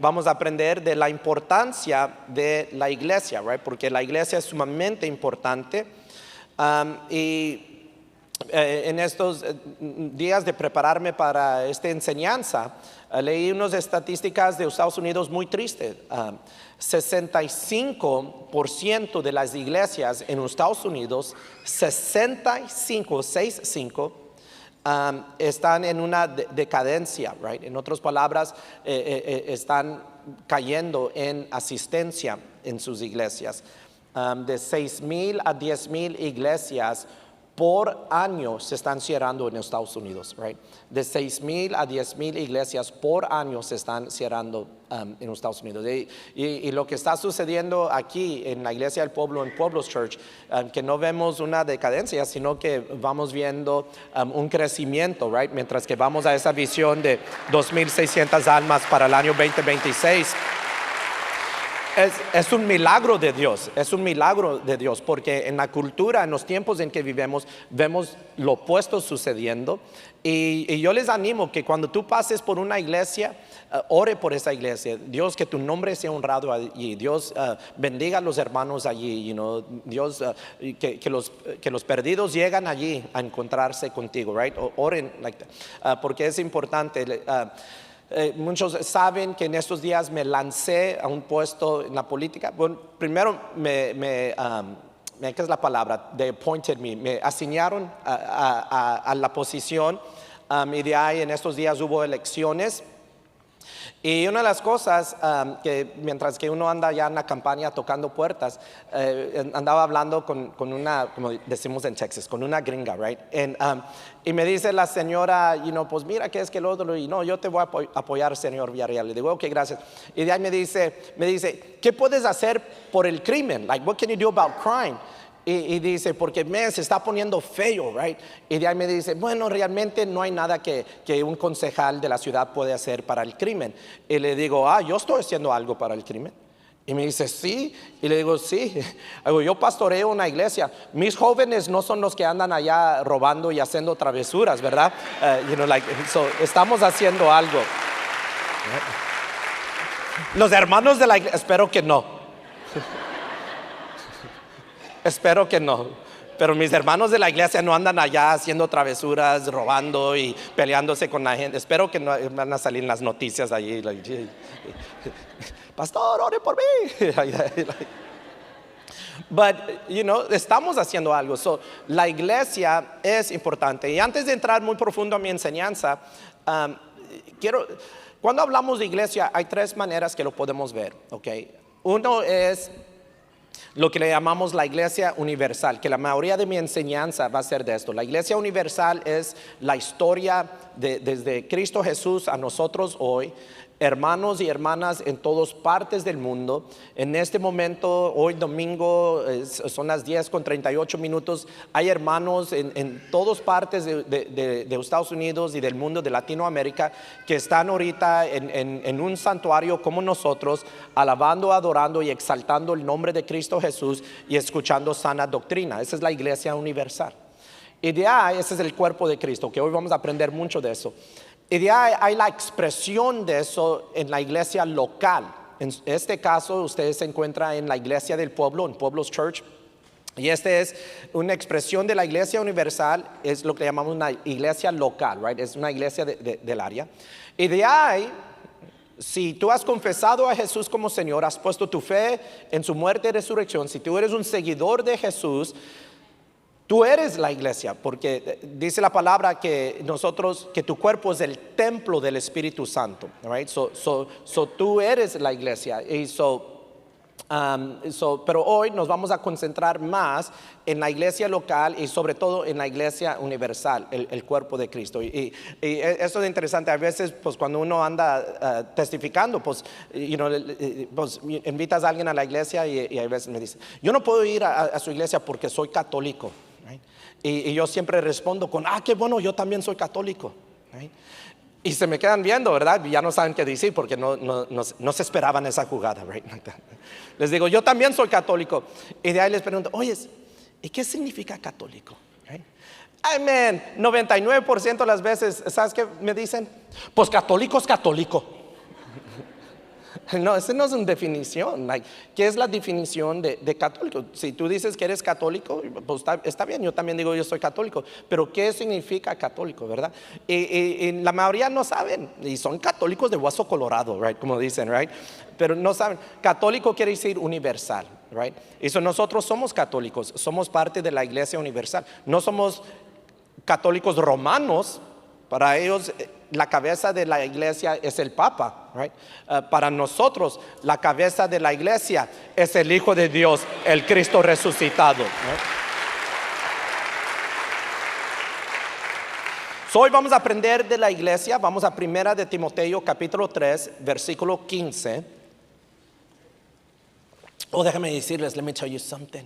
vamos a aprender de la importancia de la iglesia, right? Porque la iglesia es sumamente importante. En estos días de prepararme para esta enseñanza, leí unas estadísticas de Estados Unidos muy tristes. 65% de las iglesias en Estados Unidos, 65, están en una decadencia, right? En otras palabras, están cayendo en asistencia en sus iglesias. De 6,000 a 10,000 iglesias por año se están cerrando en Estados Unidos, right? De 6,000 a 10,000 iglesias por año se están cerrando en Estados Unidos. Y lo que está sucediendo aquí en la Iglesia del Pueblo, en Pueblos Church, que no vemos una decadencia, sino que vamos viendo un crecimiento, right? Mientras que vamos a esa visión de 2,600 almas para el año 2026. Es un milagro de Dios, porque en la cultura, en los tiempos en que vivimos, vemos lo opuesto sucediendo. Y yo les animo que cuando tú pases por una iglesia, ore por esa iglesia. Dios, que tu nombre sea honrado allí. Dios, bendiga a los hermanos allí. Dios, que los perdidos llegan allí a encontrarse contigo, right? Oren like that, porque es importante. Muchos saben que en estos días me lancé a un puesto en la política. Bueno, primero ¿qué es la palabra? They appointed me. Me asignaron a la posición, y de ahí en estos días hubo elecciones. Y una de las cosas que mientras que uno anda ya en la campaña tocando puertas, andaba hablando con una, como decimos en Texas, con una gringa, right? Y me dice la señora, pues mira, ¿qué es que lo otro? Y no, yo te voy a apoyar, señor Villarreal. Le digo, ok, gracias. Y de ahí me dice, ¿qué puedes hacer por el crimen? Like, what can you do about crime? Y dice, porque se está poniendo feo, right? Y de ahí me dice, bueno, realmente no hay nada que un concejal de la ciudad puede hacer para el crimen. Y le digo, yo estoy haciendo algo para el crimen. Y me dice, sí. Y le digo, sí. Yo pastoreo una iglesia. Mis jóvenes no son los que andan allá robando y haciendo travesuras, ¿verdad? So, estamos haciendo algo. Los hermanos de la iglesia, espero que no. Espero que no, pero mis hermanos de la iglesia no andan allá haciendo travesuras, robando y peleándose con la gente. Espero que no van a salir las noticias allí. Pastor, ore por mí. But, estamos haciendo algo. So, la iglesia es importante. Y antes de entrar muy profundo a mi enseñanza, cuando hablamos de iglesia, hay tres maneras que lo podemos ver, ¿ok? Uno es lo que le llamamos la iglesia universal, que la mayoría de mi enseñanza va a ser de esto. La iglesia universal es la historia desde Cristo Jesús a nosotros hoy, hermanos y hermanas en todas partes del mundo. En este momento, hoy domingo, son las 10:38. Hay hermanos en todas partes de Estados Unidos y del mundo, de Latinoamérica, que están ahorita en un santuario como nosotros, alabando, adorando y exaltando el nombre de Cristo Jesús y escuchando sana doctrina. Esa es la iglesia universal. Y de ahí, ese es el cuerpo de Cristo, que hoy vamos a aprender mucho de eso. Y de ahí hay la expresión de eso en la iglesia local. En este caso, usted se encuentra en la iglesia del pueblo, en Pueblos Church. Y esta es una expresión de la iglesia universal, es lo que llamamos una iglesia local, right? Es una iglesia del área. Y de ahí, si tú has confesado a Jesús como Señor, has puesto tu fe en su muerte y resurrección, si tú eres un seguidor de Jesús, tú eres la iglesia, porque dice la palabra que tu cuerpo es el templo del Espíritu Santo, right? So tú eres la iglesia. Y pero hoy nos vamos a concentrar más en la iglesia local y sobre todo en la iglesia universal, el cuerpo de Cristo. Y eso es interesante. A veces, pues cuando uno anda testificando, pues, pues invitas a alguien a la iglesia y a veces me dice, yo no puedo ir a su iglesia porque soy católico. Right? Y yo siempre respondo con, qué bueno, yo también soy católico. Right? Y se me quedan viendo, ¿verdad? Y ya no saben qué decir porque no se esperaban esa jugada. Right? Les digo, yo también soy católico. Y de ahí les pregunto, oye, ¿y qué significa católico? Right? Amén. 99% de las veces, ¿sabes qué me dicen? Pues católico es católico. No, esa no es una definición. ¿Qué es la definición de católico? Si tú dices que eres católico, pues está bien, yo también digo yo soy católico, pero ¿qué significa católico, verdad? Y la mayoría no saben, y son católicos de hueso colorado, right? Como dicen, right? Pero no saben. Católico quiere decir universal, right? Eso nosotros somos católicos, somos parte de la iglesia universal. No somos católicos romanos. Para ellos la cabeza de la iglesia es el Papa, right? Para nosotros la cabeza de la iglesia es el Hijo de Dios, el Cristo resucitado, right? Hoy vamos a aprender de la iglesia. Vamos a Primera de Timoteo capítulo 3 versículo 15. Déjame decirles, let me tell you something.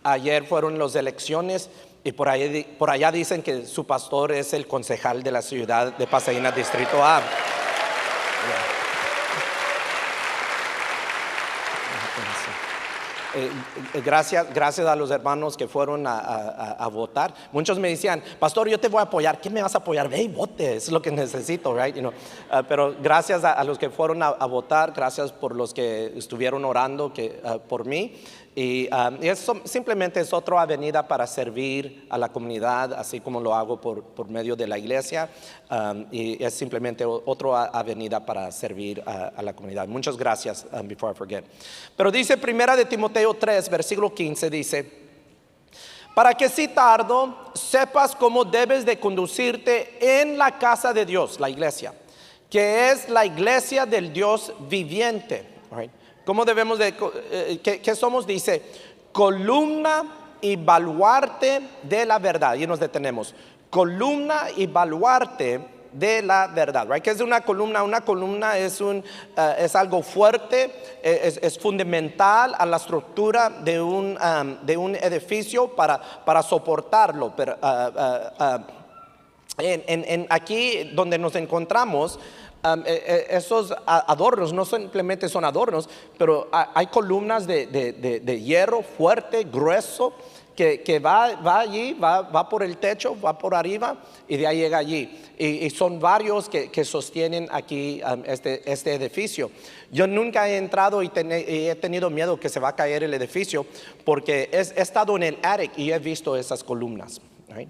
Ayer fueron las elecciones y por allá dicen que su pastor es el concejal de la ciudad de Pasadena, Distrito A. Gracias a los hermanos que fueron a votar. Muchos me decían, pastor, yo te voy a apoyar. ¿Qué me vas a apoyar? Ve y vote, es lo que necesito, right? Pero gracias a los que fueron a votar, gracias por los que estuvieron orando por mí. Y eso simplemente es otra avenida para servir a la comunidad, así como lo hago por medio de la iglesia. Y es simplemente otra avenida para servir a la comunidad. Muchas gracias, before I forget. Pero dice Primera de Timoteo 3, versículo 15, dice: para que si tardo, sepas cómo debes de conducirte en la casa de Dios, la iglesia, que es la iglesia del Dios viviente, right? ¿Cómo debemos de, qué somos? Dice, columna y baluarte de la verdad. Y nos detenemos. Columna y baluarte de la verdad, right? ¿Qué es una columna? Una columna es algo fuerte, es fundamental a la estructura de un edificio para soportarlo. Pero aquí donde nos encontramos, esos adornos no simplemente son adornos, pero hay columnas de hierro fuerte, grueso, que va allí, va por el techo, va por arriba y de ahí llega allí. Y son varios que sostienen aquí este edificio. Yo nunca he entrado y he tenido miedo que se va a caer el edificio, porque he estado en el attic y he visto esas columnas, right?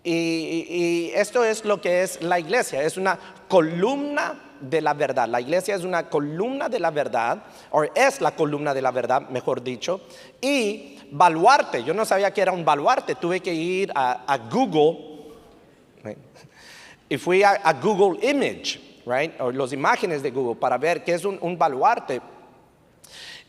Y esto es lo que es la iglesia, es una columna de la verdad. La iglesia es una columna de la verdad, o es la columna de la verdad, mejor dicho. Y baluarte, yo no sabía que era un baluarte, tuve que ir a Google, right? Y fui a Google Image, right? O las imágenes de Google, para ver qué es un baluarte.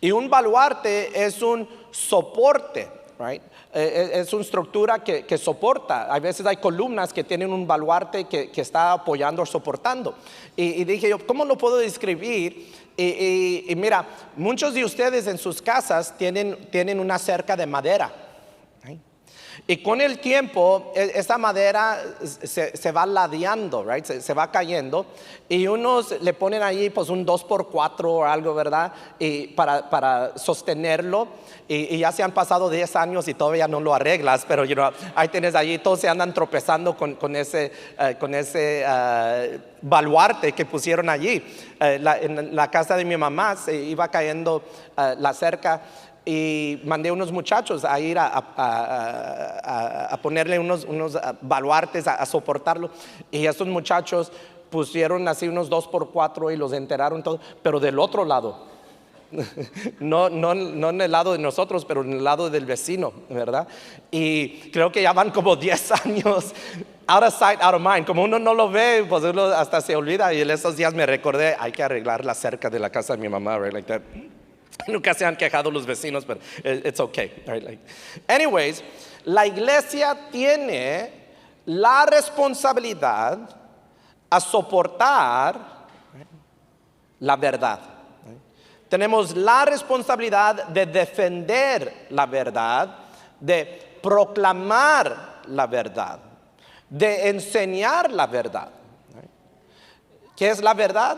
Y un baluarte es un soporte, right? Es una estructura que soporta. A veces hay columnas que tienen un baluarte que está apoyando o soportando. Y dije yo, ¿cómo lo puedo describir? Y mira, muchos de ustedes en sus casas tienen una cerca de madera, ¿right? Y con el tiempo, esta madera se va ladeando, right? Se va cayendo. Y unos le ponen ahí pues un 2x4 o algo, ¿verdad? Y para sostenerlo. Y ya se han pasado 10 años y todavía no lo arreglas, pero ahí tienes allí, todos se andan tropezando con ese baluarte que pusieron allí. En la casa de mi mamá se iba cayendo la cerca, y mandé unos muchachos a ir a ponerle unos baluartes a soportarlo. Y estos muchachos pusieron así unos 2x4 y los enterraron todo, pero del otro lado. No en el lado de nosotros, pero en el lado del vecino, ¿verdad? Y creo que ya van como 10 años, out of sight, out of mind. Como uno no lo ve, pues uno hasta se olvida. Y en esos días me recordé, hay que arreglar la cerca de la casa de mi mamá, right? Like that. Nunca se han quejado los vecinos, pero it's okay, right? Like, anyways, la iglesia tiene la responsabilidad a soportar la verdad. Tenemos la responsabilidad de defender la verdad, de proclamar la verdad, de enseñar la verdad. ¿Qué es la verdad?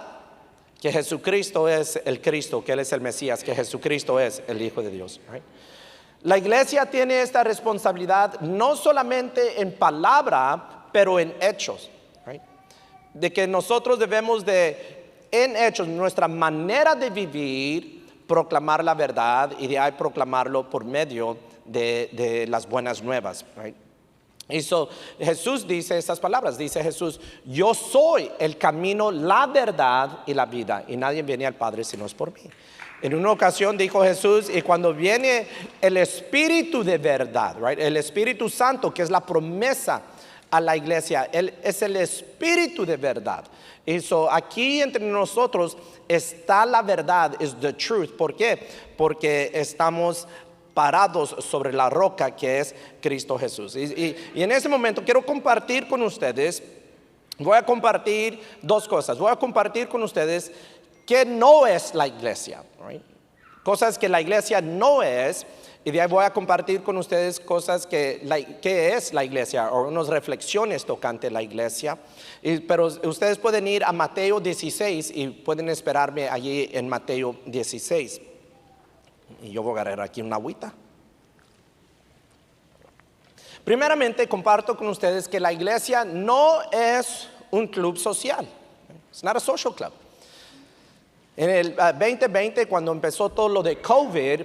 Que Jesucristo es el Cristo, que Él es el Mesías, que Jesucristo es el Hijo de Dios. La iglesia tiene esta responsabilidad no solamente en palabra, pero en hechos. De que nosotros debemos de en hechos, nuestra manera de vivir, proclamar la verdad y de ahí proclamarlo por medio de las buenas nuevas. Right? Y Jesús dice estas palabras, dice Jesús, yo soy el camino, la verdad y la vida, y nadie viene al Padre si no es por mí. En una ocasión dijo Jesús, y cuando viene el Espíritu de verdad, right, el Espíritu Santo, que es la promesa a la iglesia, Él es el Espíritu de verdad. Y aquí entre nosotros está la verdad, is the truth. ¿Por qué? Porque estamos parados sobre la roca que es Cristo Jesús. Y en ese momento quiero compartir con ustedes, voy a compartir dos cosas. Voy a compartir con ustedes que no es la iglesia, right? Cosas que la iglesia no es, y de ahí voy a compartir con ustedes cosas que es la iglesia, o unas reflexiones tocante la iglesia. Pero ustedes pueden ir a Mateo 16 y pueden esperarme allí en Mateo 16. Y yo voy a agarrar aquí una agüita. Primeramente comparto con ustedes que la iglesia no es un club social. It's not a social club. En el 2020, cuando empezó todo lo de COVID,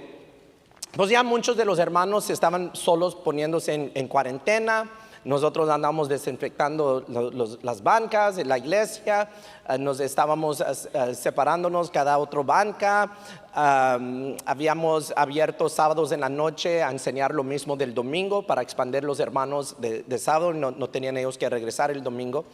pues ya muchos de los hermanos estaban solos poniéndose en cuarentena. Nosotros andamos desinfectando las bancas de la iglesia, nos estábamos separándonos cada otra banca, habíamos abierto sábados en la noche a enseñar lo mismo del domingo para expandir los hermanos de sábado, no tenían ellos que regresar el domingo.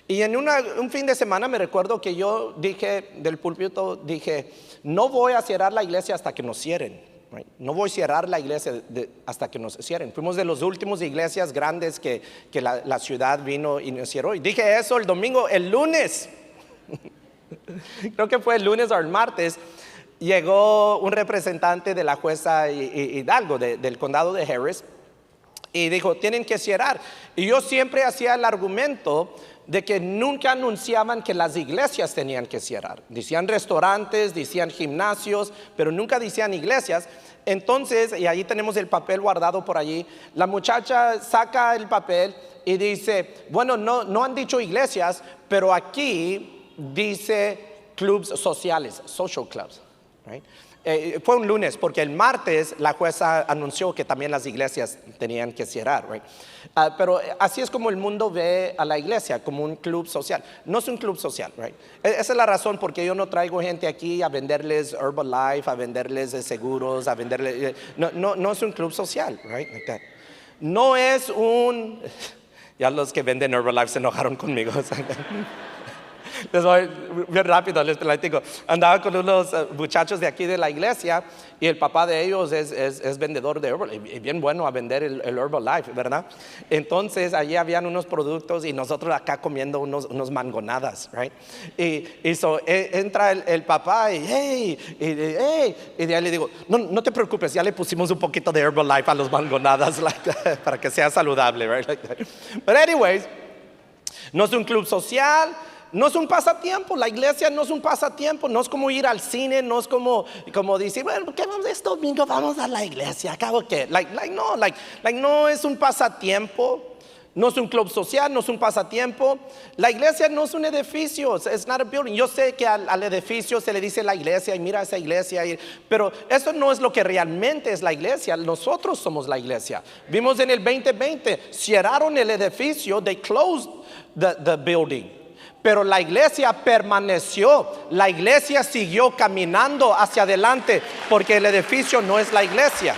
Y en un fin de semana me recuerdo que yo dije del púlpito, dije, no voy a cerrar la iglesia hasta que nos cierren. Right? No voy a cerrar la iglesia hasta que nos cierren. Fuimos de las últimas iglesias grandes que la ciudad vino y nos cerró. Y dije eso el domingo, el lunes. Creo que fue el lunes o el martes. Llegó un representante de la jueza Hidalgo, del condado de Harris, y dijo, tienen que cerrar. Y yo siempre hacía el argumento de que nunca anunciaban que las iglesias tenían que cerrar. Decían restaurantes, decían gimnasios, pero nunca decían iglesias. Entonces, y ahí tenemos el papel guardado por allí, la muchacha saca el papel y dice, bueno, no han dicho iglesias, pero aquí dice clubs sociales, social clubs. Right? Fue un lunes, porque el martes la jueza anunció que también las iglesias tenían que cerrar. Right? Pero así es como el mundo ve a la iglesia, como un club social. No es un club social. Right? Esa es la razón porque yo no traigo gente aquí a venderles Herbalife, a venderles seguros, a venderles... No es un club social. Right? Like that. No es un... Ya los que venden Herbalife se enojaron conmigo. Les voy bien rápido, les platico. Andaba con unos muchachos de aquí de la iglesia y el papá de ellos es vendedor de Herbalife, y bien bueno a vender el Herbalife, ¿verdad? Entonces allí habían unos productos y nosotros acá comiendo unos mangonadas, right? Y entra el papá y y de ahí le digo, no te preocupes, ya le pusimos un poquito de Herbalife a los mangonadas para que sea saludable, right? But anyways, no es un club social. No es un pasatiempo, la iglesia no es un pasatiempo, no es como ir al cine, no es como decir, bueno, ¿qué vamos este domingo? Vamos a la iglesia, acabo que, no es un pasatiempo, no es un club social, no es un pasatiempo. La iglesia no es un edificio, it's not a building. Yo sé que al edificio se le dice la iglesia y mira esa iglesia, pero eso no es lo que realmente es la iglesia, nosotros somos la iglesia. Vimos en el 2020, cerraron el edificio, they closed the building. Pero la iglesia permaneció, la iglesia siguió caminando hacia adelante, porque el edificio no es la iglesia.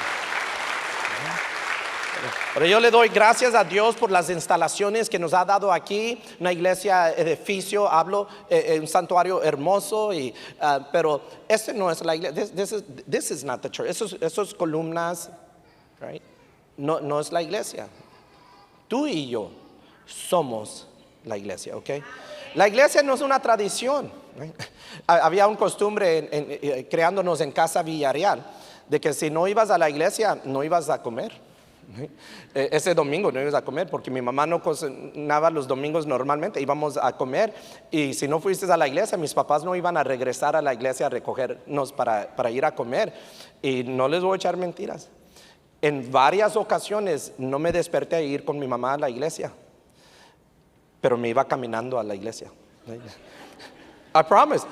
Pero yo le doy gracias a Dios por las instalaciones que nos ha dado aquí, una iglesia, edificio, hablo, un santuario hermoso, pero ese no es la iglesia, this is not the church, esos columnas, right? No es la iglesia. Tú y yo somos la iglesia, ¿ok? La iglesia no es una tradición. Había un costumbre creándonos en Casa Villarreal de que si no ibas a la iglesia no ibas a comer. Ese domingo no ibas a comer porque mi mamá no cocinaba los domingos normalmente, íbamos a comer, y si no fuiste a la iglesia mis papás no iban a regresar a la iglesia a recogernos para ir a comer. Y no les voy a echar mentiras, en varias ocasiones no me desperté a ir con mi mamá a la iglesia, pero me iba caminando a la iglesia. I promise.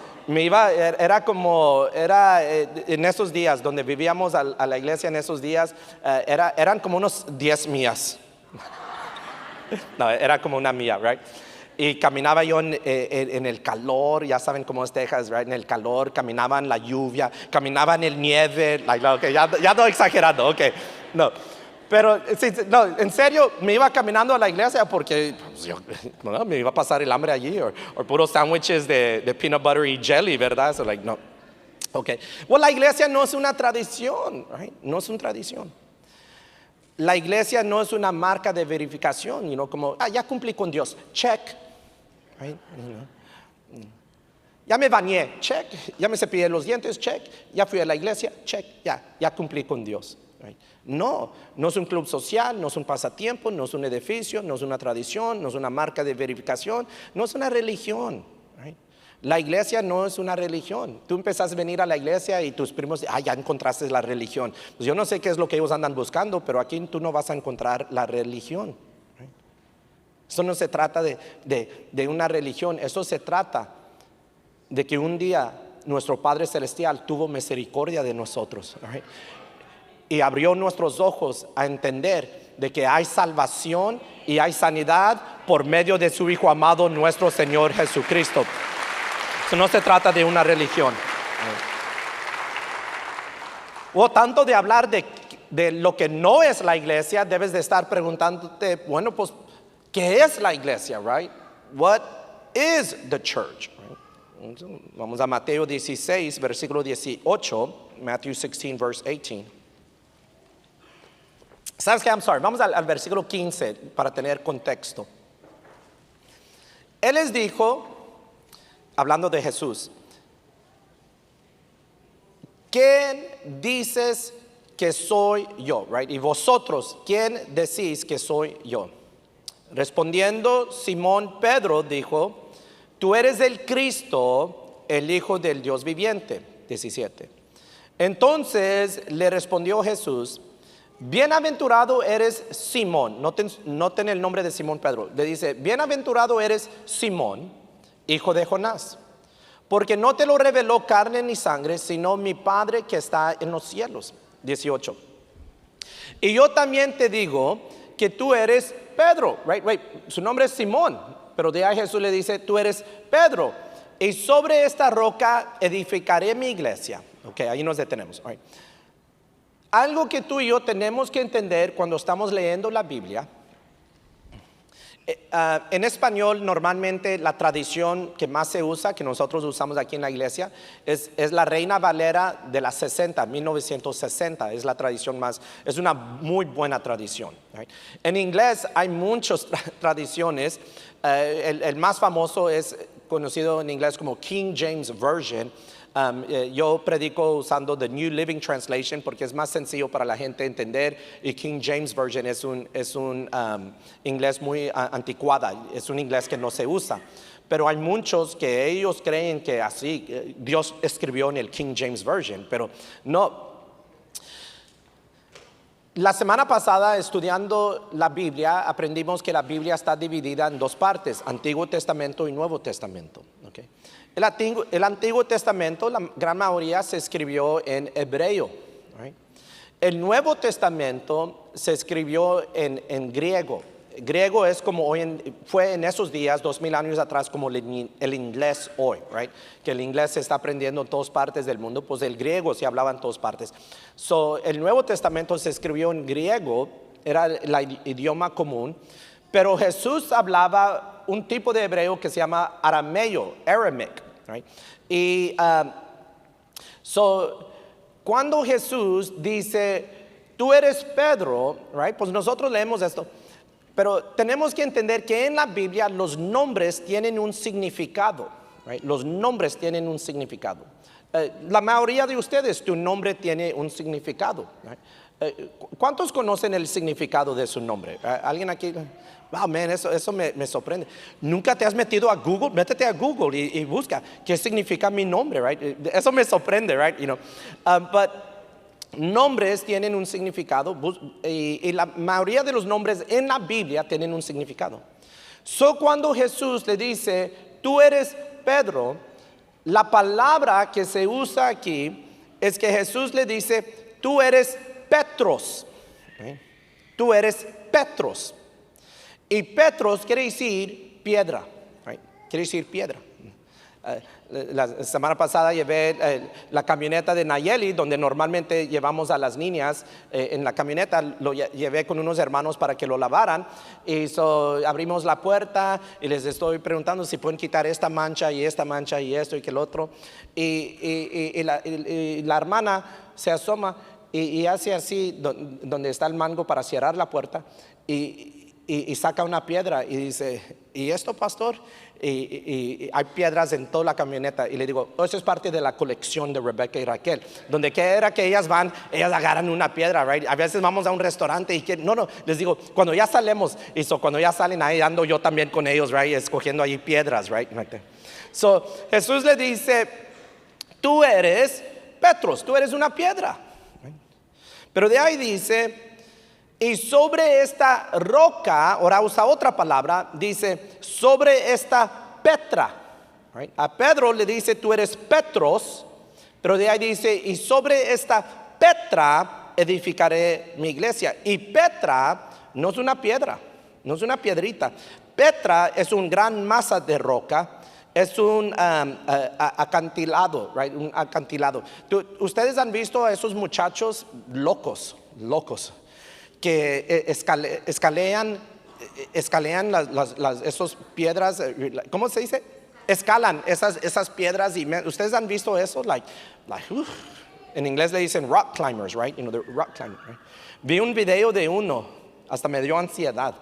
En esos días, donde vivíamos a la iglesia en esos días, eran como unos 10 millas. No, era como una milla, right? Y caminaba yo en el calor, ya saben cómo es Texas, right? En el calor, caminaba en la lluvia, caminaba en el nieve, okay, ya estoy exagerando, ok, no. Pero, sí, no, en serio, me iba caminando a la iglesia porque no, me iba a pasar el hambre allí, o puros sándwiches de peanut butter y jelly, ¿verdad? So, no. Okay. Well, la iglesia no es una tradición, right? No es una tradición. La iglesia no es una marca de verificación, como, ya cumplí con Dios, check. Right? Ya me bañé, check. Ya me cepillé los dientes, check. Ya fui a la iglesia, check. Ya cumplí con Dios. Right? No es un club social, no es un pasatiempo, no es un edificio, no es una tradición, no es una marca de verificación, no es una religión. Right? La iglesia no es una religión. Tú empezaste a venir a la iglesia y tus primos, ya encontraste la religión. Pues yo no sé qué es lo que ellos andan buscando, pero aquí tú no vas a encontrar la religión. Right? Eso no se trata de una religión, eso se trata de que un día nuestro Padre Celestial tuvo misericordia de nosotros. Right? Y abrió nuestros ojos a entender de que hay salvación y hay sanidad por medio de su Hijo amado, nuestro Señor Jesucristo. Eso no se trata de una religión. O tanto de hablar de lo que no es la iglesia, debes de estar preguntándote, bueno, pues, ¿qué es la iglesia, right? What is the church? Right? Vamos a Mateo 16, versículo 18, Matthew 16, verse 18. ¿Sabes qué? Vamos al versículo 15 para tener contexto. Él les dijo, hablando de Jesús, ¿quién dices que soy yo? Right? Y vosotros, ¿quién decís que soy yo? Respondiendo Simón Pedro dijo, tú eres el Cristo, el Hijo del Dios viviente. 17. Entonces le respondió Jesús, bienaventurado eres Simón. Noten el nombre de Simón Pedro. Le dice, bienaventurado eres Simón, hijo de Jonás, porque no te lo reveló carne ni sangre, sino mi Padre que está en los cielos. 18. Y yo también te digo que tú eres Pedro. Right. Su nombre es Simón, pero de ahí Jesús le dice, tú eres Pedro, y sobre esta roca edificaré mi iglesia. Ok, ahí nos detenemos. Right. Algo que tú y yo tenemos que entender cuando estamos leyendo la Biblia, en español normalmente la tradición que más se usa, que nosotros usamos aquí en la iglesia, es la Reina Valera de las 1960, es la tradición más, es una muy buena tradición. Right? En inglés hay muchas tradiciones, el más famoso es conocido en inglés como King James Version. Yo predico usando the New Living Translation porque es más sencillo para la gente entender, y King James Version es un inglés muy anticuado, es un inglés que no se usa, pero hay muchos que ellos creen que así Dios escribió en el King James Version, pero no. La semana pasada, estudiando la Biblia, aprendimos que la Biblia está dividida en dos partes, Antiguo Testamento y Nuevo Testamento. Okay. El Antiguo Testamento, la gran mayoría se escribió en hebreo. Right? El Nuevo Testamento se escribió en griego. Griego es como fue en esos días, 2000 años atrás, como el inglés hoy, right? Que el inglés se está aprendiendo en todas partes del mundo, pues el griego se hablaba en todas partes. El Nuevo Testamento se escribió en griego, era el idioma común, pero Jesús hablaba un tipo de hebreo que se llama arameo, Aramaic, right? Y cuando Jesús dice, tú eres Pedro, right? Pues nosotros leemos esto. Pero tenemos que entender que en la Biblia los nombres tienen un significado. Right? Los nombres tienen un significado. La mayoría de ustedes, tu nombre tiene un significado. Right? ¿Cuántos conocen el significado de su nombre? ¿Alguien aquí? Wow, man, eso me sorprende. ¿Nunca te has metido a Google? Métete a Google y busca qué significa mi nombre. Right? Eso me sorprende, right? But nombres tienen un significado y la mayoría de los nombres en la Biblia tienen un significado. Cuando Jesús le dice, tú eres Pedro, La palabra que se usa aquí es que Jesús le dice, tú eres Petros. ¿Okay? Tú eres Petros. Y Petros quiere decir piedra. Right? Quiere decir piedra. La semana pasada llevé la camioneta de Nayeli, donde normalmente llevamos a las niñas en la camioneta. Lo llevé con unos hermanos para que lo lavaran. Y abrimos la puerta y les estoy preguntando si pueden quitar esta mancha y esto y que el otro. Y la hermana se asoma y hace así donde está el mango para cerrar la puerta y saca una piedra y dice, ¿y esto, pastor? Y hay piedras en toda la camioneta. Y le digo, eso es parte de la colección de Rebeca y Raquel. Donde quiera que ellas van, ellas agarran una piedra, right? A veces vamos a un restaurante y no, les digo, cuando ya salemos, cuando ya salen ahí, ando yo también con ellos, right? Escogiendo ahí piedras, right? So, Jesús le dice, tú eres Petros, tú eres una piedra. Right? Pero de ahí dice, y sobre esta roca, ahora usa otra palabra, dice, sobre esta Petra. Right? A Pedro le dice, tú eres Petros, pero de ahí dice, y sobre esta Petra edificaré mi iglesia. Y Petra no es una piedra, no es una piedrita. Petra es un gran masa de roca, es un acantilado, right? Un acantilado. Ustedes han visto a esos muchachos locos, que escalean esas piedras, ¿cómo se dice? Escalan esas piedras. Y ustedes han visto eso, en inglés le dicen rock climbers, right? You know, the rock climbers, right? Vi un video de uno, hasta me dio ansiedad.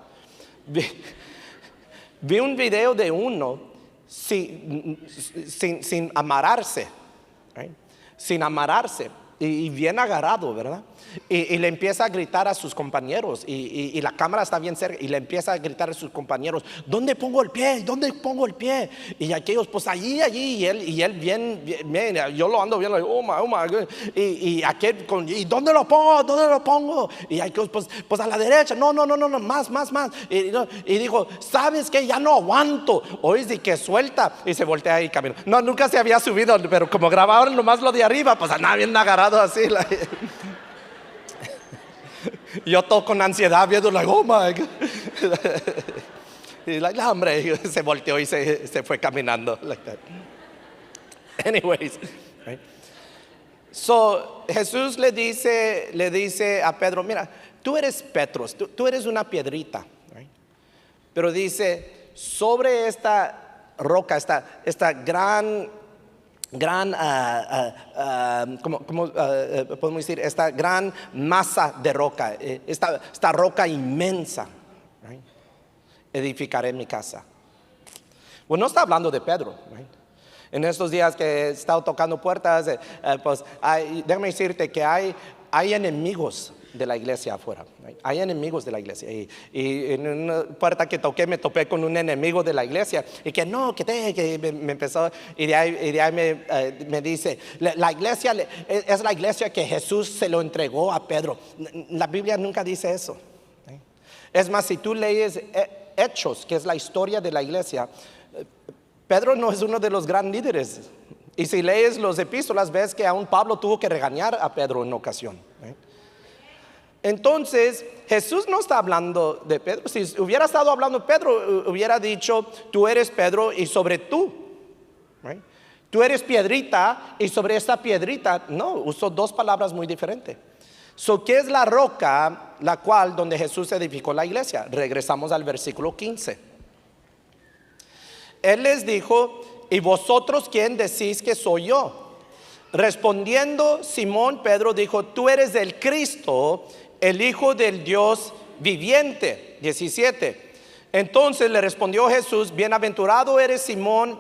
Vi un video de uno sin amarrarse, right? Sin amarrarse y bien agarrado, ¿verdad? Y le empieza a gritar a sus compañeros y la cámara está bien cerca y le empieza a gritar a sus compañeros, ¿dónde pongo el pie? ¿Dónde pongo el pie? Y aquellos, pues allí y él bien, yo lo ando viendo, oh my God. Y aquel, ¿y dónde lo pongo? ¿Dónde lo pongo? Y aquellos, pues a la derecha, no, más. Y dijo, ¿sabes qué? Ya no aguanto. Oye, que suelta. Y se voltea y camina. No, nunca se había subido, pero como grabaron nomás lo de arriba, pues andaba bien agarrado así. Yo todo con ansiedad viendo, oh my God. Y hombre, se volteó y se fue caminando like that. Anyways, right? So Jesús le dice a Pedro, mira, tú eres Petros, tú eres una piedrita, right? Pero dice, sobre esta roca, esta gran ¿cómo podemos decir? Esta gran masa de roca, esta roca inmensa, right? Edificaré mi casa. Bueno, no está hablando de Pedro, right? En estos días que he estado tocando puertas, pues déjame decirte que hay enemigos de la iglesia afuera, right? Hay enemigos de la iglesia y en una puerta que toqué me topé con un enemigo de la iglesia y que me empezó y de ahí me dice, la iglesia es la iglesia que Jesús se lo entregó a Pedro. La Biblia nunca dice eso, right? Es más, si tú lees Hechos, que es la historia de la iglesia, Pedro no es uno de los grandes líderes. Y si lees los epístolas, ves que aún Pablo tuvo que regañar a Pedro en una ocasión, right? Entonces, Jesús no está hablando de Pedro. Si hubiera estado hablando de Pedro, hubiera dicho, tú eres Pedro y sobre tú, right? Tú eres piedrita y sobre esta piedrita. No, usó dos palabras muy diferentes. So, ¿qué es la roca donde Jesús edificó la iglesia? Regresamos al versículo 15. Él les dijo, ¿y vosotros quién decís que soy yo? Respondiendo Simón Pedro dijo, tú eres el Cristo, el Hijo del Dios viviente. 17. Entonces le respondió Jesús, bienaventurado eres Simón,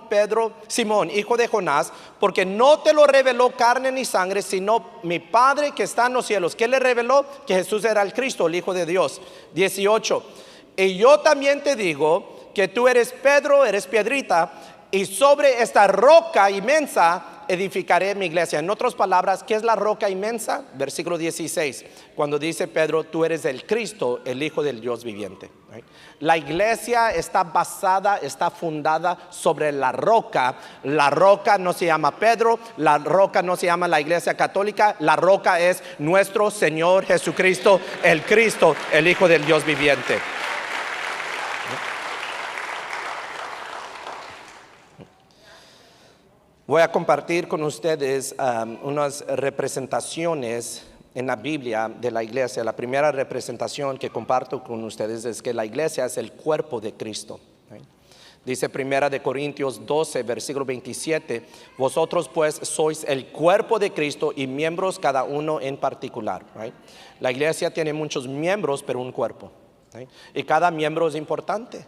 hijo de Jonás, porque no te lo reveló carne ni sangre, sino mi Padre que está en los cielos. ¿Qué le reveló? Que Jesús era el Cristo, el Hijo de Dios. 18. Y yo también te digo que tú eres Pedro, eres piedrita, y sobre esta roca inmensa edificaré mi iglesia. En otras palabras, ¿qué es la roca inmensa? Versículo 16, cuando dice Pedro, tú eres el Cristo, el Hijo del Dios viviente. Right? La iglesia está basada, está fundada sobre la roca. La roca no se llama Pedro, la roca no se llama la iglesia católica, la roca es nuestro Señor Jesucristo, el Hijo del Dios viviente. Voy a compartir con ustedes unas representaciones en la Biblia de la iglesia. La primera representación que comparto con ustedes es que la iglesia es el cuerpo de Cristo. Right? Dice primera de Corintios 12, versículo 27, vosotros pues sois el cuerpo de Cristo y miembros cada uno en particular. Right? La iglesia tiene muchos miembros, pero un cuerpo. Right? Y cada miembro es importante.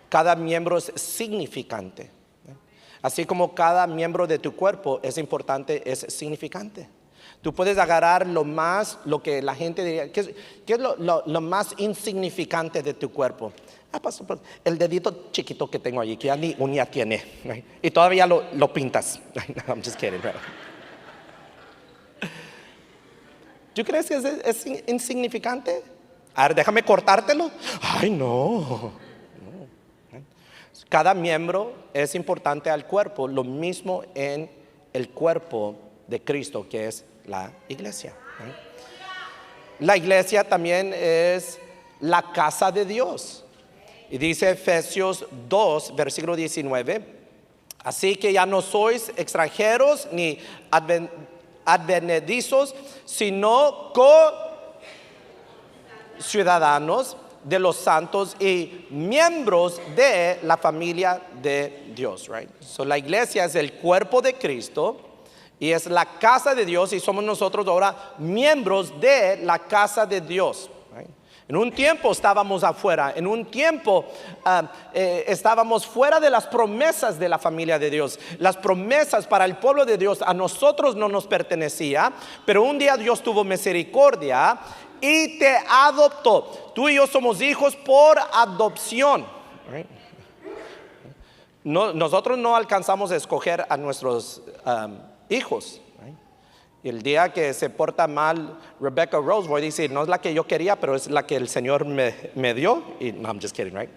Cada miembro es significante. Right? Así como cada miembro de tu cuerpo es importante, es significante. Tú puedes agarrar lo que la gente diría, ¿qué es lo más insignificante de tu cuerpo? Pastor, el dedito chiquito que tengo allí, que ya ni uña tiene, right? Y todavía lo pintas. No, I'm just kidding, right? ¿Tú crees que es insignificante? A ver, déjame cortártelo. Ay, no. Cada miembro es importante al cuerpo, lo mismo en el cuerpo de Cristo, que es la iglesia. La iglesia también es la casa de Dios. Y dice Efesios 2, versículo 19, así que ya no sois extranjeros ni advenedizos, sino ciudadanos de los santos y miembros de la familia de Dios. Right? So, la iglesia es el cuerpo de Cristo y es la casa de Dios, y somos nosotros ahora miembros de la casa de Dios. Right? En un tiempo estábamos afuera, en un tiempo estábamos fuera de las promesas de la familia de Dios. Las promesas para el pueblo de Dios a nosotros no nos pertenecía, pero un día Dios tuvo misericordia y te adoptó. Tú y yo somos hijos por adopción. Right? Nosotros no alcanzamos a escoger a nuestros hijos. Right? Y el día que se porta mal Rebecca Rose, voy a decir, no es la que yo quería, pero es la que el Señor me dio. Y no, I'm just kidding, right?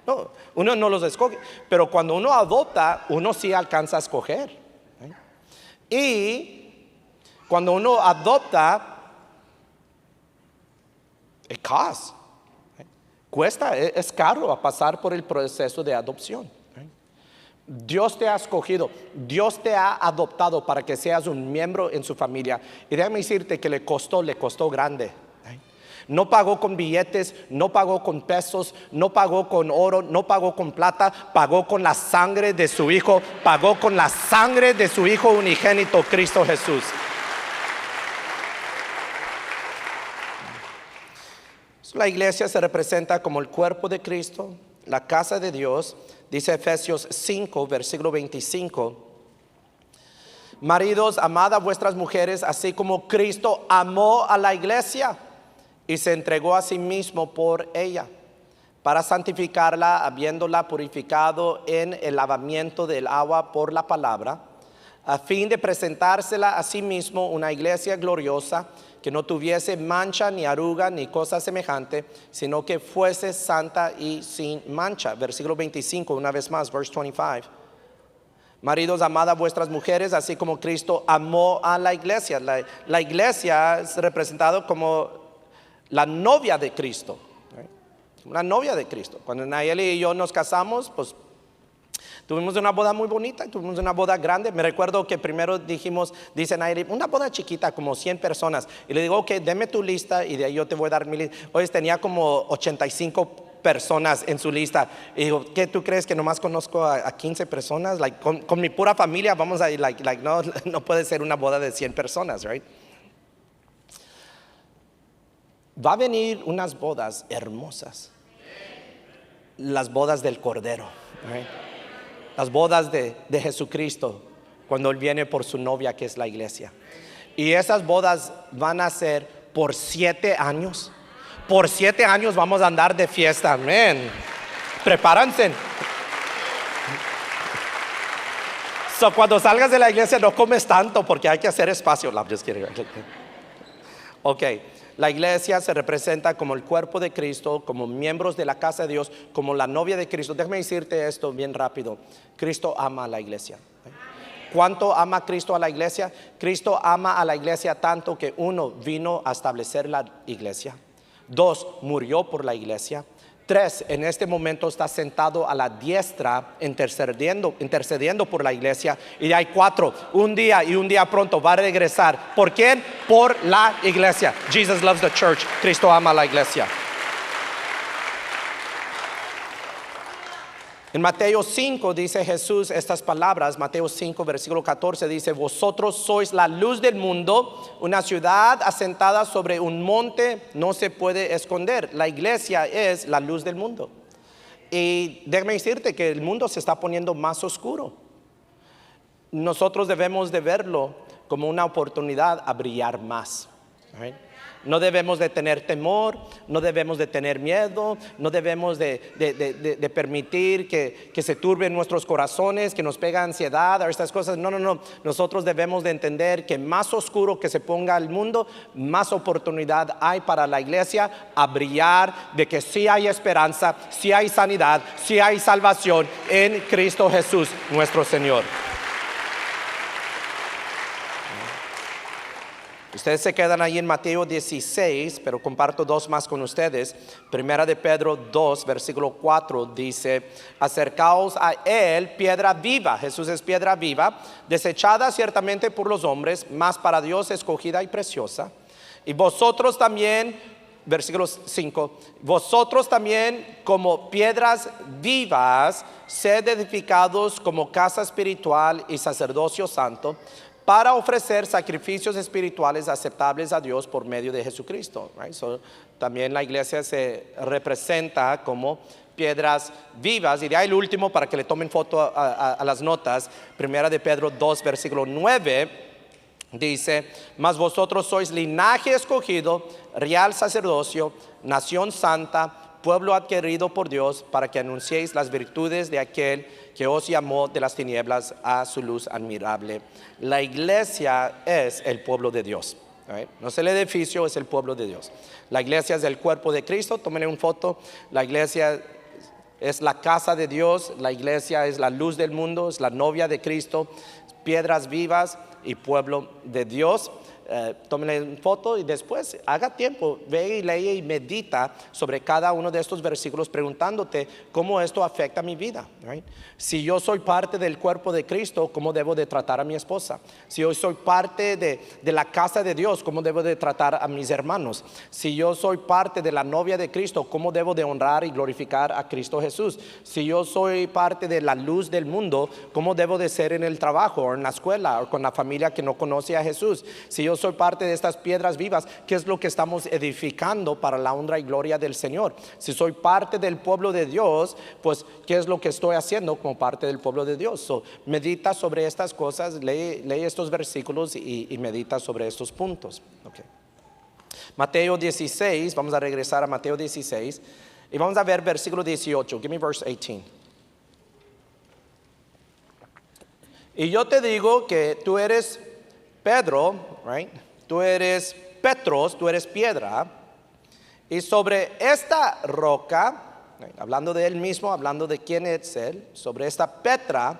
No, uno no los escoge, pero cuando uno adopta, uno sí alcanza a escoger. Right? Y cuando uno adopta, it costs. Right? Cuesta, es caro a pasar por el proceso de adopción. Dios te ha escogido, Dios te ha adoptado para que seas un miembro en su familia. Y déjame decirte que le costó grande. No pagó con billetes, no pagó con pesos, no pagó con oro, no pagó con plata, pagó con la sangre de su Hijo, pagó con la sangre de su Hijo unigénito, Cristo Jesús. La iglesia se representa como el cuerpo de Cristo, la casa de Dios. Dice Efesios 5, versículo 25. Maridos, amad a vuestras mujeres, así como Cristo amó a la iglesia y se entregó a sí mismo por ella, para santificarla, habiéndola purificado en el lavamiento del agua por la palabra, a fin de presentársela a sí mismo una iglesia gloriosa, que no tuviese mancha ni arruga ni cosa semejante, sino que fuese santa y sin mancha. Versículo 25, una vez más, verse 25. Maridos, amad a vuestras mujeres, así como Cristo amó a la iglesia. La iglesia es representada como la novia de Cristo. La novia de Cristo. Cuando Nayeli y yo nos casamos, pues tuvimos una boda muy bonita, tuvimos una boda grande. Me recuerdo que primero dice Nayeli, una boda chiquita, como 100 personas. Y le digo, ok, deme tu lista y de ahí yo te voy a dar mi lista. Oye, tenía como 85 personas en su lista. Y digo, ¿qué tú crees que nomás conozco a 15 personas? Like, con mi pura familia vamos a ir, no puede ser una boda de 100 personas, right? Va a venir unas bodas hermosas. Las bodas del Cordero, right? Las bodas de Jesucristo, cuando Él viene por su novia, que es la iglesia. Y esas bodas van a ser por 7 años. Por 7 años vamos a andar de fiesta, amén. Prepárense. So, cuando salgas de la iglesia no comes tanto, porque hay que hacer espacio. No, just kidding. Ok, la iglesia se representa como el cuerpo de Cristo, como miembros de la casa de Dios, como la novia de Cristo. Déjame decirte esto bien rápido. Cristo ama a la iglesia. ¿Cuánto ama Cristo a la iglesia? Cristo ama a la iglesia tanto que uno, vino a establecer la iglesia. 2, murió por la iglesia. 3, en este momento está sentado a la diestra intercediendo por la iglesia. Y hay 4, un día y un día pronto va a regresar. ¿Por quién? Por la iglesia. Jesus loves the church. Cristo ama a la iglesia. En Mateo 5 dice Jesús estas palabras. Mateo 5 versículo 14 dice: vosotros sois la luz del mundo. Una ciudad asentada sobre un monte no se puede esconder. La iglesia es la luz del mundo. Y déjame decirte que el mundo se está poniendo más oscuro. Nosotros debemos de verlo como una oportunidad a brillar más. Right? No debemos de tener temor, no debemos de tener miedo, no debemos de permitir que se turben nuestros corazones, que nos pega ansiedad o estas cosas. No. Nosotros debemos de entender que más oscuro que se ponga el mundo, más oportunidad hay para la iglesia a brillar, de que sí hay esperanza, sí hay sanidad, sí hay salvación en Cristo Jesús, nuestro Señor. Ustedes se quedan ahí en Mateo 16, pero comparto 2 más con ustedes. Primera de Pedro 2, versículo 4 dice: acercaos a él, piedra viva. Jesús es piedra viva, desechada ciertamente por los hombres, mas para Dios escogida y preciosa. Y vosotros también, versículo 5, vosotros también como piedras vivas, sed edificados como casa espiritual y sacerdocio santo, para ofrecer sacrificios espirituales aceptables a Dios por medio de Jesucristo. Right? So, también la iglesia se representa como piedras vivas. Y de ahí el último, para que le tomen foto a las notas, Primera de Pedro 2, versículo 9, dice: mas vosotros sois linaje escogido, real sacerdocio, nación santa, pueblo adquirido por Dios, para que anunciéis las virtudes de aquel que os llamó de las tinieblas a su luz admirable. La iglesia es el pueblo de Dios. Right? No es el edificio, es el pueblo de Dios. La iglesia es el cuerpo de Cristo. Tómenle una foto. La iglesia es la casa de Dios. La iglesia es la luz del mundo, es la novia de Cristo, piedras vivas y pueblo de Dios. Tómenle una foto y después haga tiempo, ve y lee y medita sobre cada uno de estos versículos, preguntándote cómo esto afecta mi vida. Right? Si yo soy parte del cuerpo de Cristo, ¿cómo debo de tratar a mi esposa? Si yo soy parte de la casa de Dios, ¿cómo debo de tratar a mis hermanos? Si yo soy parte de la novia de Cristo, ¿cómo debo de honrar y glorificar a Cristo Jesús? Si yo soy parte de la luz del mundo, ¿cómo debo de ser en el trabajo o en la escuela o con la familia que no conoce a Jesús? Si yo soy parte de estas piedras vivas, ¿qué es lo que estamos edificando para la honra y gloria del Señor? Si soy parte del pueblo de Dios, pues ¿qué es lo que estoy haciendo como parte del pueblo de Dios? So, medita sobre estas cosas, lee estos versículos y medita sobre estos puntos. Okay. Mateo 16, vamos a regresar a Mateo 16 y vamos a ver versículo 18. Give me verse 18. Y yo te digo que tú eres Pedro, right? Tú eres Petros, tú eres piedra, y sobre esta roca, right, hablando de él mismo, hablando de quién es él, sobre esta Petra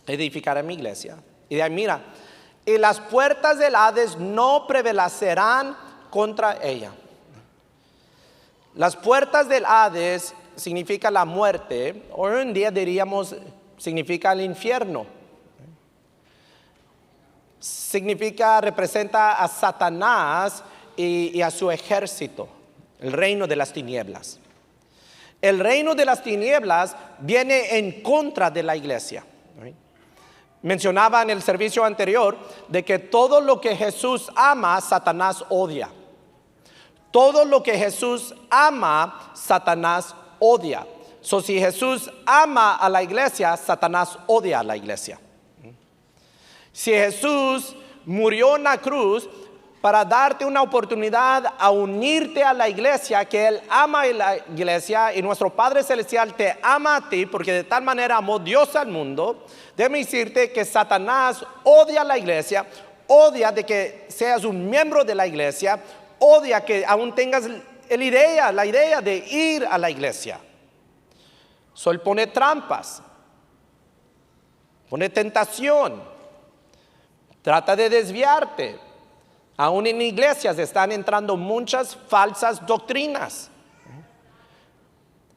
edificaré mi iglesia. Y de ahí mira, y las puertas del Hades no prevalecerán contra ella. Las puertas del Hades significa la muerte, o hoy en día diríamos significa el infierno. Representa a Satanás y a su ejército, el reino de las tinieblas. El reino de las tinieblas viene en contra de la iglesia. Right? Mencionaba en el servicio anterior de que todo lo que Jesús ama, Satanás odia. Todo lo que Jesús ama, Satanás odia. So, si Jesús ama a la iglesia, Satanás odia a la iglesia. Si Jesús murió en la cruz para darte una oportunidad a unirte a la iglesia, que Él ama a la iglesia y nuestro Padre Celestial te ama a ti, porque de tal manera amó Dios al mundo, déjame decirte que Satanás odia a la iglesia, odia de que seas un miembro de la iglesia, odia que aún tengas la idea de ir a la iglesia. So, él pone trampas, pone tentación, trata de desviarte. Aún en iglesias están entrando muchas falsas doctrinas.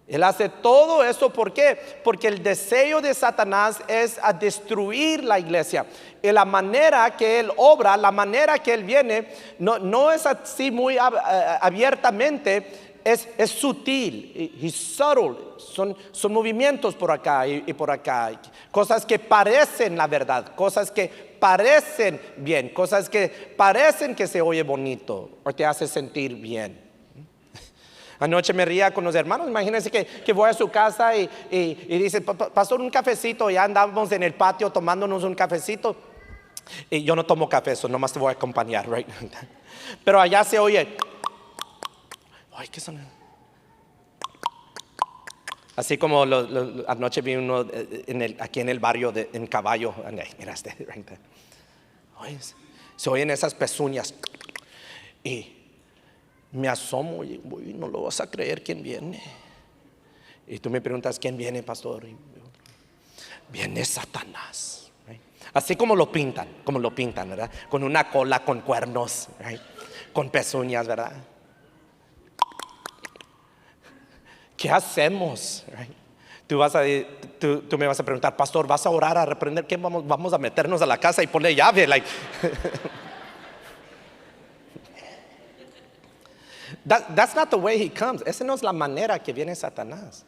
Él hace todo eso, ¿por qué? Porque el deseo de Satanás es a destruir la iglesia. Y la manera que él obra, la manera que él viene, no es así muy abiertamente, es sutil, he's subtle. Son movimientos por acá y por acá. Cosas que parecen la verdad, cosas que parecen bien, cosas que parecen que se oye bonito o te hace sentir bien. Anoche me ría con los hermanos. Imagínense que voy a su casa y dice, pastor, un cafecito. Ya andamos en el patio tomándonos un cafecito. Y yo no tomo café, eso nomás te voy a acompañar, right? Pero allá se oye. Ay, ¿qué son? Así como anoche vi uno aquí en el barrio en Caballo. Mira este, right? Ay, se oyen esas pezuñas. Y me asomo y no lo vas a creer quién viene. Y tú me preguntas, ¿quién viene, pastor? Viene Satanás. Right? Así como lo pintan, ¿verdad? Con una cola, con cuernos, right? Con pezuñas, ¿verdad? ¿Qué hacemos? Right? Tú me vas a preguntar, pastor, ¿vas a orar, a reprender? ¿Qué vamos a meternos a la casa y poner llave? Like, that's not the way he comes. Esa no es la manera que viene Satanás.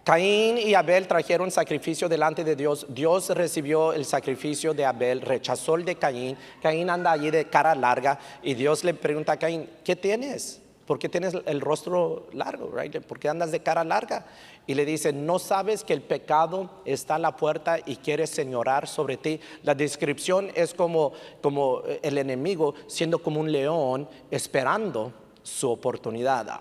Caín y Abel trajeron sacrificio delante de Dios. Dios recibió el sacrificio de Abel, rechazó el de Caín. Caín anda allí de cara larga y Dios le pregunta a Caín, ¿qué tienes? ¿Por qué tienes el rostro largo? Right? ¿Por qué andas de cara larga? Y le dice, ¿no sabes que el pecado está a la puerta y quiere señorar sobre ti? La descripción es como el enemigo siendo como un león esperando su oportunidad.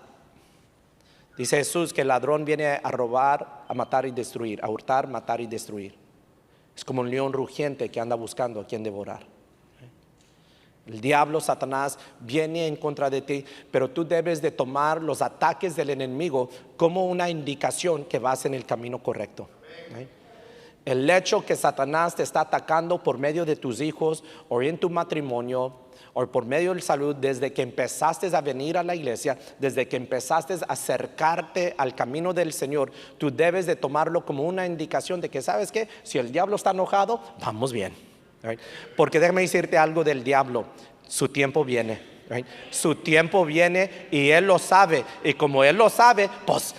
Dice Jesús que el ladrón viene a robar, a matar y destruir, a hurtar, matar y destruir. Es como un león rugiente que anda buscando a quien devorar. El diablo, Satanás, viene en contra de ti, pero tú debes de tomar los ataques del enemigo como una indicación que vas en el camino correcto. ¿Right? El hecho que Satanás te está atacando por medio de tus hijos o en tu matrimonio o por medio de salud, desde que empezaste a venir a la iglesia, desde que empezaste a acercarte al camino del Señor, tú debes de tomarlo como una indicación de que, ¿sabes qué? Si el diablo está enojado, vamos bien. Right? Porque déjame decirte algo del diablo, su tiempo viene, right? Su tiempo viene y él lo sabe, y como él lo sabe, pues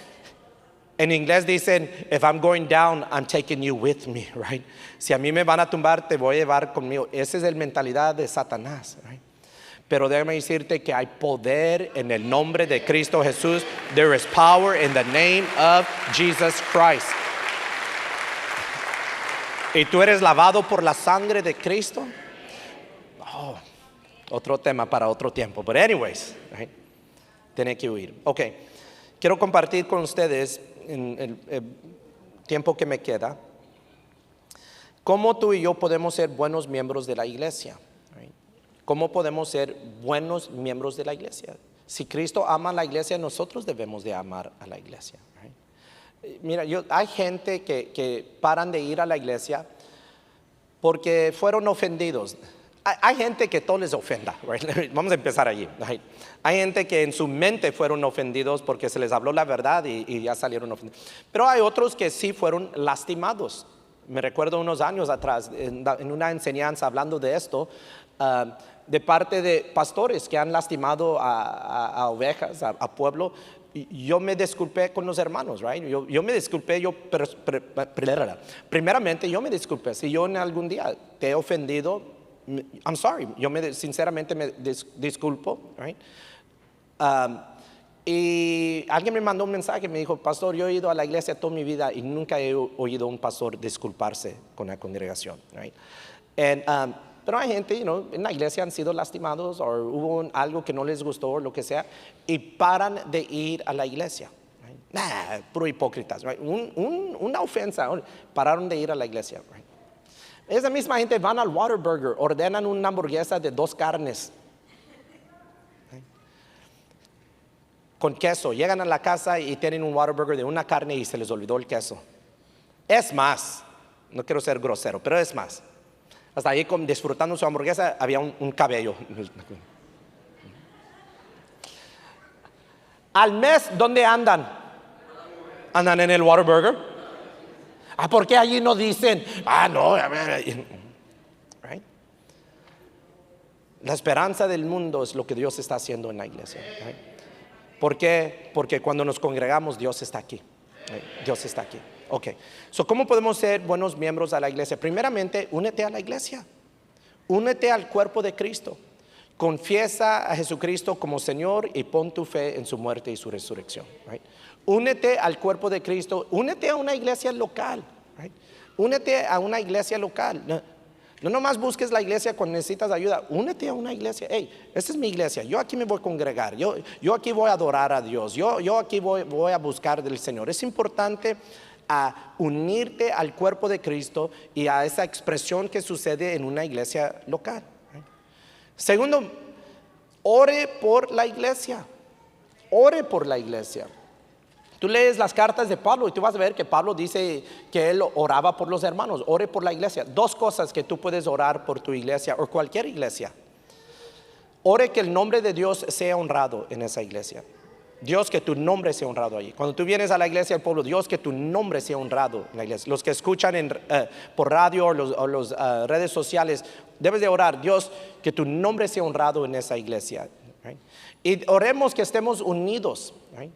en inglés dicen, if I'm going down, I'm taking you with me, right? Si a mí me van a tumbar, te voy a llevar conmigo. Esa es la mentalidad de Satanás, right? Pero déjame decirte que hay poder en el nombre de Cristo Jesús. There is power in the name of Jesus Christ. ¿Y tú eres lavado por la sangre de Cristo? Oh, otro tema para otro tiempo. But anyways, right? Tiene que huir. Ok, quiero compartir con ustedes en el tiempo que me queda cómo tú y yo podemos ser buenos miembros de la iglesia. Right? ¿Cómo podemos ser buenos miembros de la iglesia? Si Cristo ama a la iglesia, nosotros debemos de amar a la iglesia. Right? Mira, hay gente que paran de ir a la iglesia porque fueron ofendidos. Hay gente que todo les ofenda, right? Vamos a empezar allí. Right? Hay gente que en su mente fueron ofendidos porque se les habló la verdad y ya salieron ofendidos. Pero hay otros que sí fueron lastimados. Me recuerdo unos años atrás en una enseñanza hablando de esto, de parte de pastores que han lastimado a ovejas, a pueblo. Yo me disculpé con los hermanos, right? Yo me disculpé, primeramente yo me disculpé. Si yo en algún día te he ofendido, I'm sorry. Yo sinceramente me disculpo, right? Y alguien me mandó un mensaje, me dijo, pastor, yo he ido a la iglesia toda mi vida y nunca he oído a un pastor disculparse con la congregación, right? Pero hay gente, en la iglesia han sido lastimados o hubo algo que no les gustó o lo que sea y paran de ir a la iglesia. Right? Puro hipócritas. Right? Una ofensa, pararon de ir a la iglesia. Right? Esa misma gente van al Whataburger, ordenan una hamburguesa de 2 carnes con queso. Llegan a la casa y tienen un Whataburger de una carne y se les olvidó el queso. Es más, no quiero ser grosero, pero es más. Hasta ahí disfrutando su hamburguesa había un cabello. Al mes, ¿dónde andan? Andan en el Whataburger. ¿Por qué allí no dicen? No, a ver. Right? La esperanza del mundo es lo que Dios está haciendo en la iglesia. Right? ¿Por qué? Porque cuando nos congregamos, Dios está aquí. Right? Dios está aquí. Ok. ¿Cómo podemos ser buenos miembros de la iglesia? Primeramente, únete a la iglesia. Únete al cuerpo de Cristo. Confiesa a Jesucristo como Señor y pon tu fe en su muerte y su resurrección. Right? Únete al cuerpo de Cristo. Únete a una iglesia local. Right? Únete a una iglesia local. No nomás busques la iglesia cuando necesitas ayuda. Únete a una iglesia. Hey, esta es mi iglesia. Yo aquí me voy a congregar. Yo aquí voy a adorar a Dios. Yo aquí voy a buscar del Señor. Es importante unirte al cuerpo de Cristo y a esa expresión que sucede en una iglesia local. Segundo, ore por la iglesia. Ore por la iglesia. Tú lees las cartas de Pablo y tú vas a ver que Pablo dice que él oraba por los hermanos. Ore por la iglesia. 2 cosas que tú puedes orar por tu iglesia o cualquier iglesia. Ore que el nombre de Dios sea honrado en esa iglesia. Dios, que tu nombre sea honrado allí. Cuando tú vienes a la iglesia del pueblo, Dios, que tu nombre sea honrado en la iglesia. Los que escuchan por radio o las redes sociales, debes de orar, Dios, que tu nombre sea honrado en esa iglesia. Right? Y oremos que estemos unidos. Right?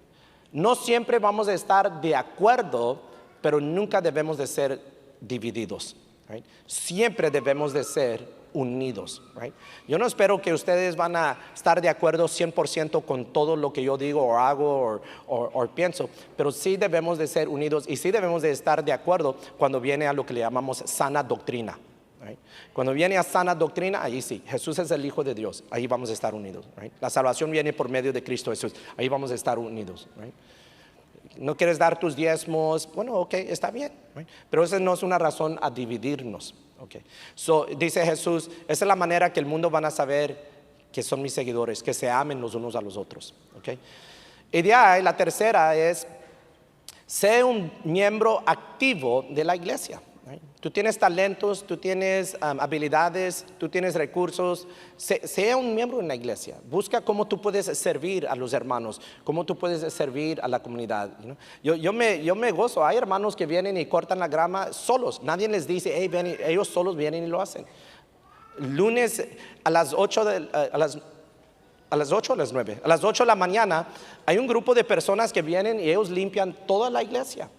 No siempre vamos a estar de acuerdo, pero nunca debemos de ser divididos. Right? Siempre debemos de ser unidos. Right? Yo no espero que ustedes van a estar de acuerdo 100% con todo lo que yo digo o hago o pienso, pero sí debemos de ser unidos y sí debemos de estar de acuerdo cuando viene a lo que le llamamos sana doctrina. Right? Cuando viene a sana doctrina, ahí sí, Jesús es el Hijo de Dios, ahí vamos a estar unidos. Right? La salvación viene por medio de Cristo Jesús, ahí vamos a estar unidos. Right? No quieres dar tus diezmos, bueno, ok, está bien. Right? Pero esa no es una razón a dividirnos. Okay. Dice Jesús, esa es la manera que el mundo van a saber que son mis seguidores, que se amen los unos a los otros. Okay. Y de ahí, la tercera es, sé un miembro activo de la iglesia. Right? Tú tienes talentos, tú tienes habilidades, tú tienes recursos. Sea un miembro en la iglesia. Busca cómo tú puedes servir a los hermanos, cómo tú puedes servir a la comunidad. Yo me gozo. Hay hermanos que vienen y cortan la grama solos. Nadie les dice, hey, ven, ellos solos vienen y lo hacen. Lunes a las 8 a las 8 o las 9, a las 8 de la mañana hay un grupo de personas que vienen y ellos limpian toda la iglesia.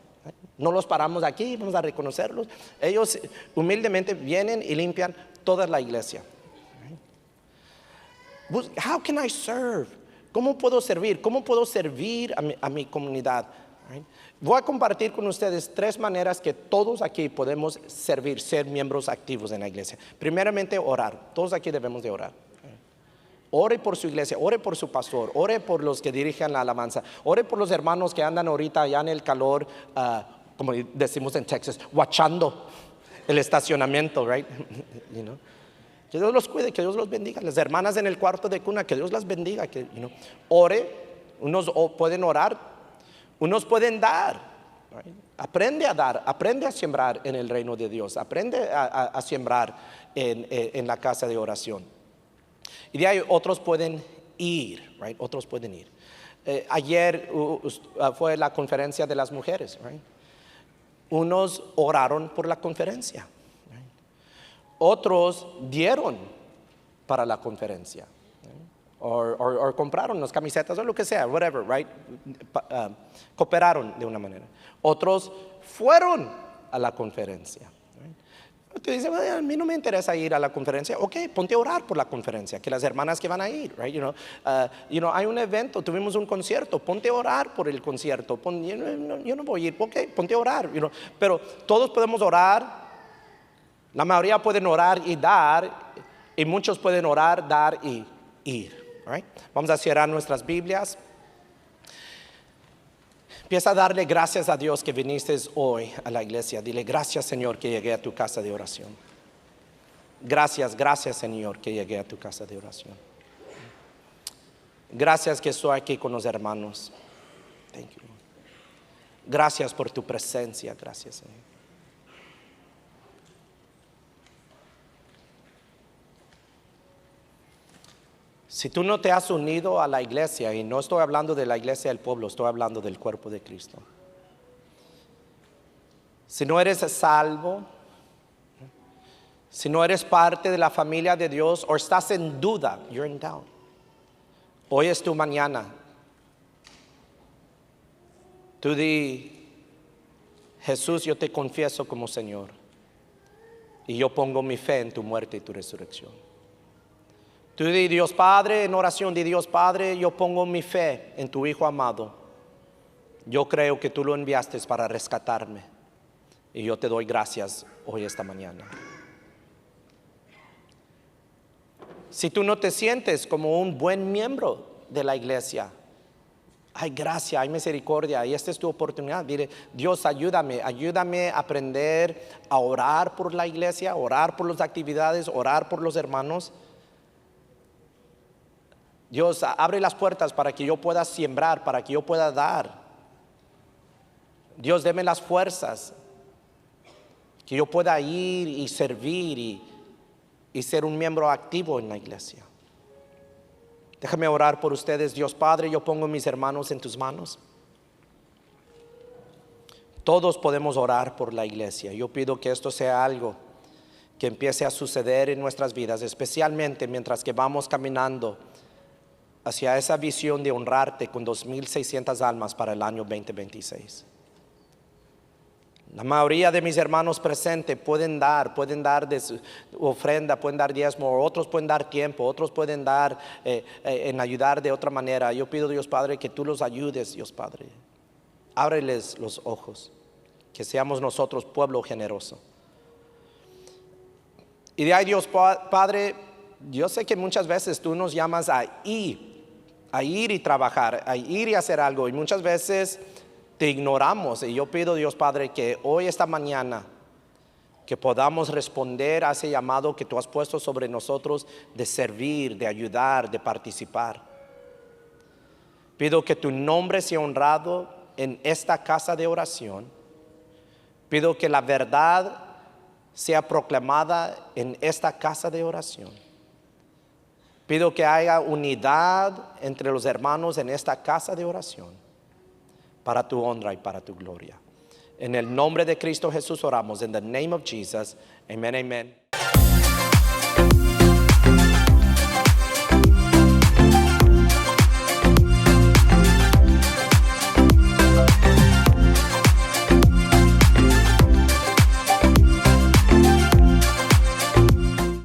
No los paramos aquí, vamos a reconocerlos. Ellos humildemente vienen y limpian toda la iglesia. How can I serve? ¿Cómo puedo servir? ¿Cómo puedo servir a mi comunidad? Voy a compartir con ustedes 3 maneras que todos aquí podemos servir, ser miembros activos en la iglesia. Primeramente, orar. Todos aquí debemos de orar. Ore por su iglesia, ore por su pastor, ore por los que dirigen la alabanza, ore por los hermanos que andan ahorita allá en el calor, como decimos en Texas, watchando el estacionamiento, right? Que Dios los cuide, que Dios los bendiga. Las hermanas en el cuarto de cuna, que Dios las bendiga. Ore, unos pueden orar, unos pueden dar. Right? Aprende a dar, aprende a sembrar en el reino de Dios, aprende a sembrar en la casa de oración. Y de ahí otros pueden ir, right? Otros pueden ir. Ayer fue la conferencia de las mujeres, right? Unos oraron por la conferencia, right? Otros dieron para la conferencia, right? O compraron las camisetas o lo que sea, whatever, right? Cooperaron de una manera. Otros fueron a la conferencia. Tú dices, a mí no me interesa ir a la conferencia. Ok, ponte a orar por la conferencia, que las hermanas que van a ir, right? Hay un evento, tuvimos un concierto, ponte a orar por el concierto. Yo no voy a ir, ok, ponte a orar. Pero todos podemos orar, la mayoría pueden orar y dar, y muchos pueden orar, dar y ir. Right? Vamos a cerrar nuestras Biblias. Empieza a darle gracias a Dios que viniste hoy a la iglesia. Dile gracias, Señor, que llegué a tu casa de oración. Gracias, gracias Señor que llegué a tu casa de oración. Gracias que estoy aquí con los hermanos. Thank you. Gracias por tu presencia, gracias Señor. Si tú no te has unido a la iglesia, y no estoy hablando de la iglesia del pueblo, estoy hablando del cuerpo de Cristo. Si no eres salvo, si no eres parte de la familia de Dios, o estás en duda, you're in doubt. Hoy es tu mañana. Tú di, Jesús, yo te confieso como Señor, y yo pongo mi fe en tu muerte y tu resurrección. Tú di, Dios Padre, en oración, di, Dios Padre, yo pongo mi fe en tu Hijo amado. Yo creo que tú lo enviaste para rescatarme, y yo te doy gracias hoy esta mañana. Si tú no te sientes como un buen miembro de la iglesia, hay gracia, hay misericordia, y esta es tu oportunidad. Dile, Dios, ayúdame a aprender a orar por la iglesia, orar por las actividades, orar por los hermanos. Dios, abre las puertas para que yo pueda sembrar, para que yo pueda dar. Dios, deme las fuerzas, que yo pueda ir y servir y ser un miembro activo en la iglesia. Déjame orar por ustedes. Dios Padre, yo pongo a mis hermanos en tus manos. Todos podemos orar por la iglesia. Yo pido que esto sea algo que empiece a suceder en nuestras vidas, especialmente mientras que vamos caminando hacia esa visión de honrarte con 2,600 almas para el año 2026. La mayoría de mis hermanos presentes pueden dar de su ofrenda, pueden dar diezmo, otros pueden dar tiempo, otros pueden dar en ayudar de otra manera. Yo pido, Dios Padre, que tú los ayudes, Dios Padre. Ábreles los ojos, que seamos nosotros pueblo generoso. Y de ahí, Dios Padre, yo sé que muchas veces tú nos llamas a ir y trabajar, a ir y hacer algo, y muchas veces te ignoramos. Y yo pido, Dios Padre, que hoy, esta mañana, que podamos responder a ese llamado que tú has puesto sobre nosotros de servir, de ayudar, de participar. Pido que tu nombre sea honrado en esta casa de oración. Pido que la verdad sea proclamada en esta casa de oración. Pido que haya unidad entre los hermanos en esta casa de oración, para tu honra y para tu gloria. En el nombre de Cristo Jesús oramos. In the name of Jesus. Amen, amen.